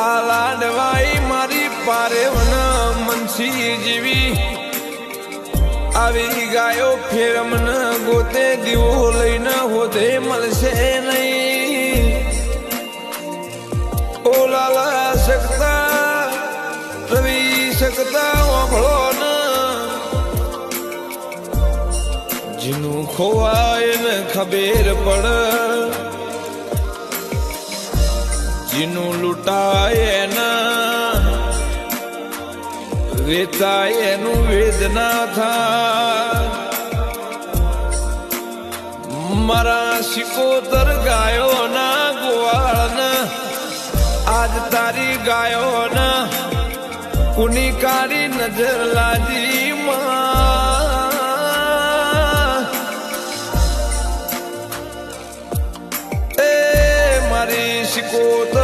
આ લાડવાઈ મારી પારેવના મનસી જેવી આવી ગાયો ફેરમન ગોતે દીવો લઈને હોતે મળશે નહીં. ઓ લાલા શકતા રવિ શકતા વાપળો ને જીનું ખોવાય ને ખબેર પડ, જીનું લૂંટાય એના વેચાય એનું વેદના થાય. મારા શિકોતર ગાયો ના ગોવાળ આજ તારી ગાયો ના કુની કાળી નજર લાજી એ મારી શિકોતર